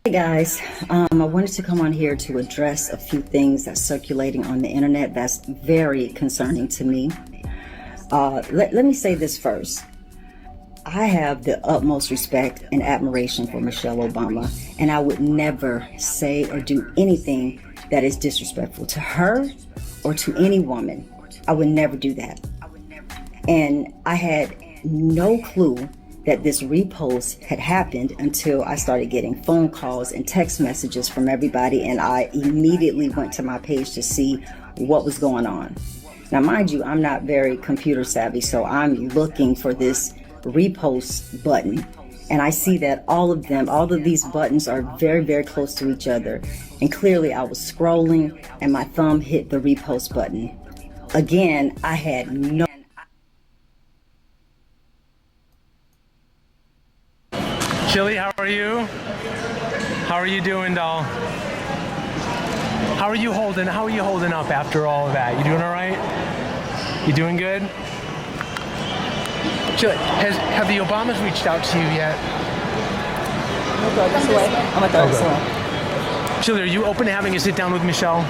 Hey guys, I wanted to come on here to address a few things that's circulating on the internet that's very concerning to me. Let me say this first. I have the utmost respect and admiration for Michelle Obama, and I would never say or do anything that is disrespectful to her or to any woman. I would never do that. And I had no clue that this repost had happened until I started getting phone calls and text messages from everybody, and I immediately went to my page to see what was going on. Now, mind you, I'm not very computer savvy, so I'm looking for this repost button, and I see that all of these buttons are very, very close to each other. And clearly I was scrolling and my thumb hit the repost button. Again, I had no. Chilli, how are you? How are you doing, doll? How are you holding up after all of that? You doing all right? You doing good? Chilli, have the Obamas reached out to you yet? I'm gonna throw this away. I'm gonna throw this away. Chilli, are you open to having a sit down with Michelle?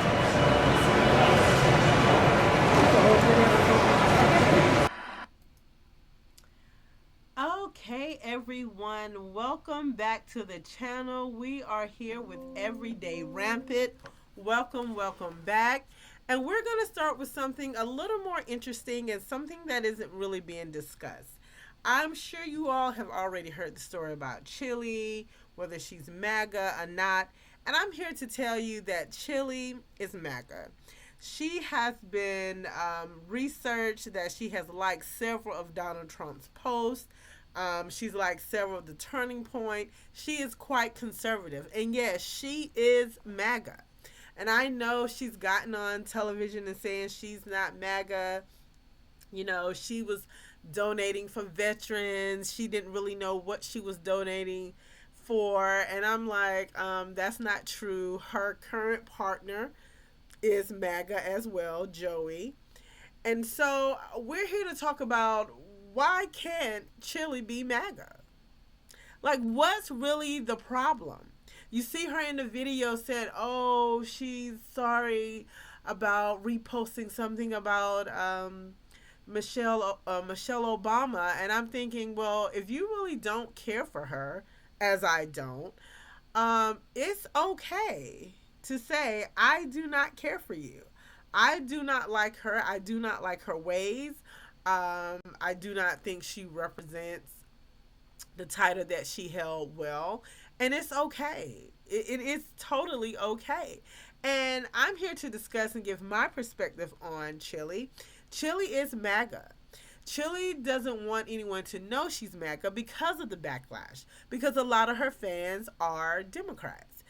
Okay, everyone, welcome back to the channel. We are here with Everyday Rampant. Welcome back. And we're going to start with something a little more interesting and something that isn't really being discussed. I'm sure you all have already heard the story about Chilli, whether she's MAGA or not. And I'm here to tell you that Chilli is MAGA. She has been researched that she has liked several of Donald Trump's posts. She's like several of the turning point. She is quite conservative. And yes, she is MAGA. And I know she's gotten on television and saying she's not MAGA. You know, she was donating for veterans. She didn't really know what she was donating for. And I'm like, that's not true. Her current partner is MAGA as well, Joey. And so we're here to talk about, why can't Chilli be MAGA? Like, what's really the problem? You see her in the video said, oh, she's sorry about reposting something about Michelle Obama. And I'm thinking, well, if you really don't care for her, as I don't, it's okay to say, I do not care for you. I do not like her. I do not like her ways. I do not think she represents the title that she held well. And it's okay. It is totally okay. And I'm here to discuss and give my perspective on Chilli. Chilli is MAGA. Chilli doesn't want anyone to know she's MAGA because of the backlash. Because a lot of her fans are Democrats.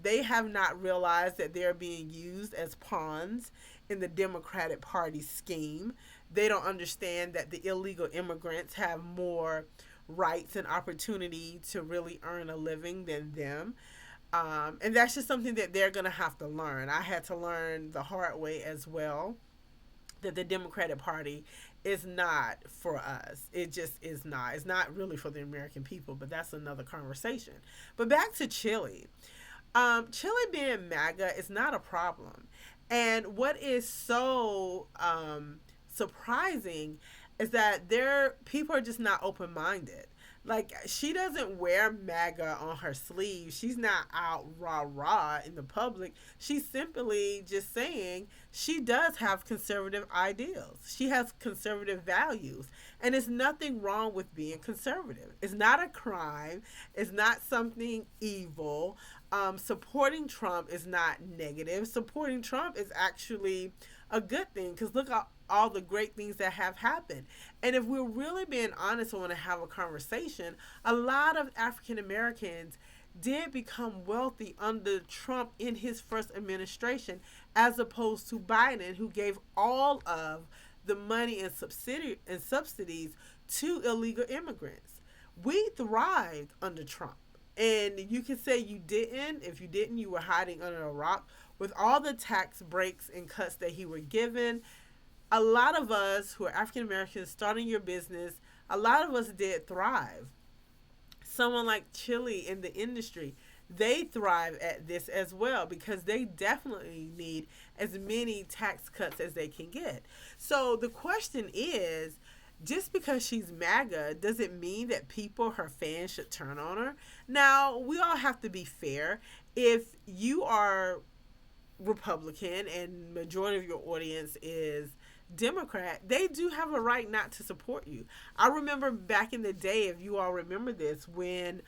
They have not realized that they're being used as pawns in the Democratic Party scheme. They don't understand that the illegal immigrants have more rights and opportunity to really earn a living than them. And that's just something that they're going to have to learn. I had to learn the hard way as well, that the Democratic Party is not for us. It just is not. It's not really for the American people, but that's another conversation. But back to Chilli. Chilli being MAGA is not a problem. And what is so surprising is that people are just not open-minded. Like, she doesn't wear MAGA on her sleeve. She's not out rah-rah in the public. She's simply just saying she does have conservative ideals. She has conservative values. And there's nothing wrong with being conservative. It's not a crime. It's not something evil. Supporting Trump is not negative. Supporting Trump is actually a good thing, because look at all the great things that have happened. And if we're really being honest and want to have a conversation, a lot of African Americans did become wealthy under Trump in his first administration, as opposed to Biden, who gave all of the money and subsidies to illegal immigrants. We thrived under Trump. And you can say you didn't. If you didn't, you were hiding under a rock. With all the tax breaks and cuts that he were given, a lot of us who are African Americans starting your business, a lot of us did thrive. someone like Chilli in the industry, they thrive at this as well because they definitely need as many tax cuts as they can get. So the question is, just because she's MAGA, does it mean that people, her fans, should turn on her? Now, we all have to be fair. If you are Republican and majority of your audience is Democrat, they do have a right not to support you. I remember back in the day, if you all remember this, when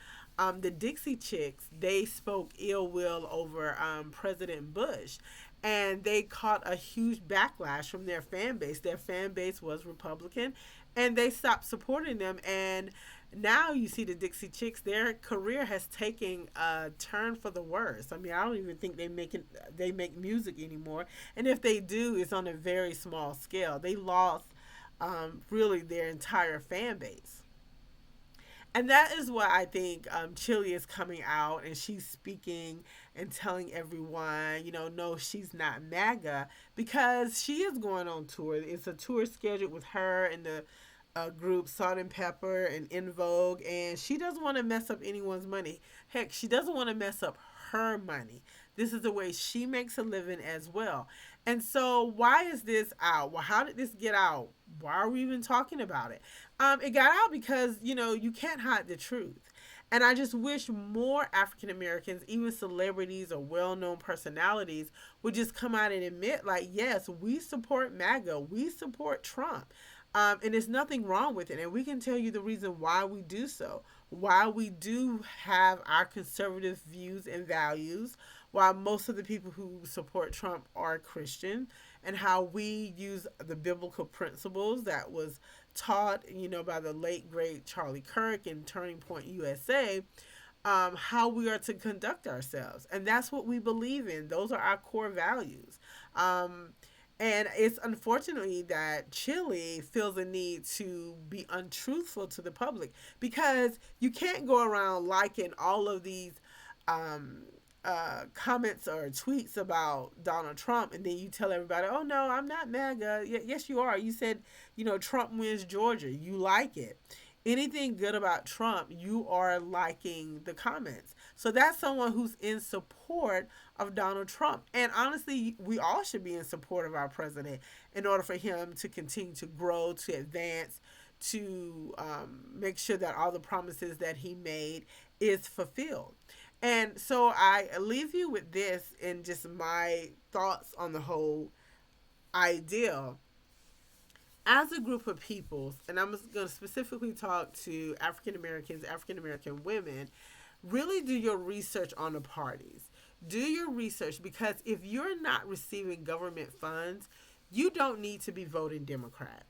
the Dixie Chicks, they spoke ill will over President Bush, and they caught a huge backlash from their fan base. Their fan base was Republican, and they stopped supporting them. And now you see the Dixie Chicks, their career has taken a turn for the worse. I mean, I don't even think they make music anymore, and if they do, it's on a very small scale. They lost really their entire fan base. And that is why I think Chilli is coming out and she's speaking and telling everyone, no, she's not MAGA, because she is going on tour. It's a tour scheduled with her and the group Salt and Pepper and In Vogue, and she doesn't want to mess up anyone's money. Heck, she doesn't want to mess up her money. This is the way she makes a living as well. And so, why is this out? Well, how did this get out? Why are we even talking about it? It got out because, you can't hide the truth. And I just wish more African Americans, even celebrities or well known personalities, would just come out and admit, like, yes, we support MAGA, we support Trump. And there's nothing wrong with it. And we can tell you the reason why we do so, why we do have our conservative views and values, why most of the people who support Trump are Christian, and how we use the biblical principles that was taught, by the late, great Charlie Kirk in Turning Point USA, how we are to conduct ourselves. And that's what we believe in. Those are our core values. And it's unfortunately that Chilli feels a need to be untruthful to the public, because you can't go around liking all of these comments or tweets about Donald Trump, and then you tell everybody, oh no, I'm not MAGA. Yes, you are. You said, Trump wins Georgia. You like it. Anything good about Trump, you are liking the comments. So that's someone who's in support of Donald Trump. And honestly, we all should be in support of our president in order for him to continue to grow, to advance, to make sure that all the promises that he made is fulfilled. And so I leave you with this and just my thoughts on the whole idea. As a group of people, and I'm going to specifically talk to African Americans, African American women, really do your research on the parties. Do your research, because if you're not receiving government funds, you don't need to be voting Democrat.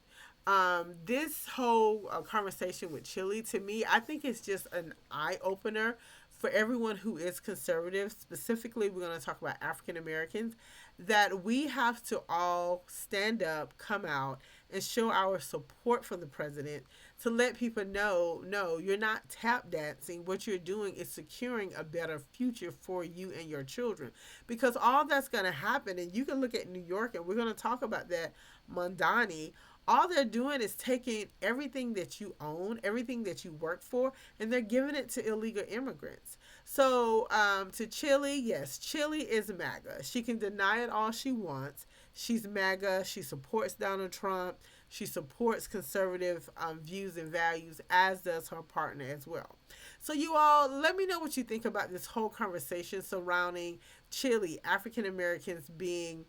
This whole conversation with Chilli, to me, I think it's just an eye opener for everyone who is conservative. Specifically, we're going to talk about African Americans, that we have to all stand up, come out, and show our support for the president, to let people know, no, you're not tap dancing. What you're doing is securing a better future for you and your children. Because all that's going to happen, and you can look at New York, and we're going to talk about that, Mondani, all they're doing is taking everything that you own, everything that you work for, and they're giving it to illegal immigrants. So to Chilli, yes, Chilli is MAGA. She can deny it all she wants. She's MAGA. She supports Donald Trump. She supports conservative views and values, as does her partner as well. So you all, let me know what you think about this whole conversation surrounding Chilli, African Americans being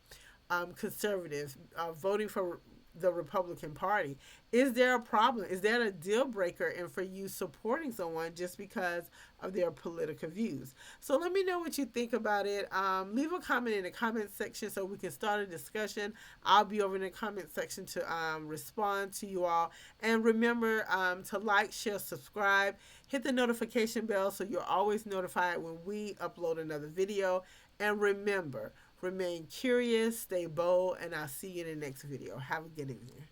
conservative, voting for the Republican Party. Is there a problem? Is that a deal breaker in for you supporting someone just because of their political views? So let me know what you think about it. Leave a comment in the comment section so we can start a discussion. I'll be over in the comment section to respond to you all. And remember to like, share, subscribe, hit the notification bell so you're always notified when we upload another video. And remember, remain curious, stay bold, and I'll see you in the next video. Have a good evening.